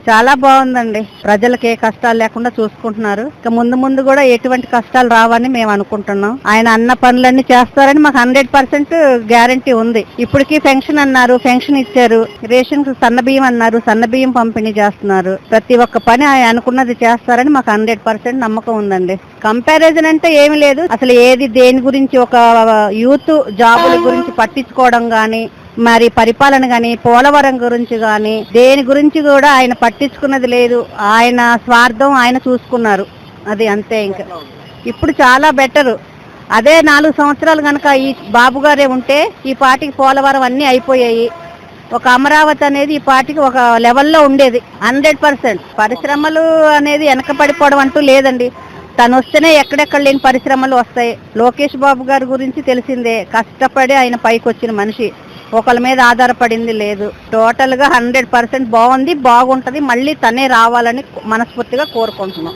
చాలా బాగుందండి. ప్రజలకు ఏ కష్టాలు లేకుండా చూసుకుంటున్నారు. ఇక ముందు ముందు కూడా ఎటువంటి కష్టాలు రావని మేము అనుకుంటున్నాం. ఆయన అన్న పనులన్నీ చేస్తారని మాకు 100% గ్యారంటీ ఉంది. ఇప్పటికీ పెన్షన్ అన్నారు, పెన్షన్ ఇచ్చారు. రేషన్ సన్న బియ్యం అన్నారు, సన్న బియ్యం పంపిణీ చేస్తున్నారు. ప్రతి ఒక్క పని ఆయన అనుకున్నది చేస్తారని మాకు 100% నమ్మకం ఉందండి. కంపారిజన్ అంటే ఏమి లేదు. అసలు ఏది దేని గురించి ఒక యూత్ జాబుల గురించి పట్టించుకోవడం గాని, మరి పరిపాలన గాని, పోలవరం గురించి గాని, దేని గురించి కూడా ఆయన పట్టించుకున్నది లేదు. ఆయన స్వార్థం ఆయన చూసుకున్నారు. అది అంతే. ఇంకా ఇప్పుడు చాలా బెటరు. అదే 4 సంవత్సరాలు కనుక ఈ బాబు గారే ఉంటే ఈ పాటికి పోలవరం అన్నీ అయిపోయాయి. ఒక అమరావతి అనేది ఈ పాటికి ఒక లెవెల్లో ఉండేది. 100% పరిశ్రమలు అనేది వెనకబడిపోవడం అంటూ లేదండి. తను వస్తేనే ఎక్కడెక్కడ లేని పరిశ్రమలు వస్తాయి. లోకేష్ బాబు గారి గురించి తెలిసిందే. కష్టపడి ఆయన పైకి వచ్చిన మనిషి. ఒకళ్ళ మీద ఆధారపడింది లేదు. టోటల్ గా 100% బాగుంది, బాగుంటది. మళ్ళీ తనే రావాలని మనస్ఫూర్తిగా కోరుకుంటున్నాం.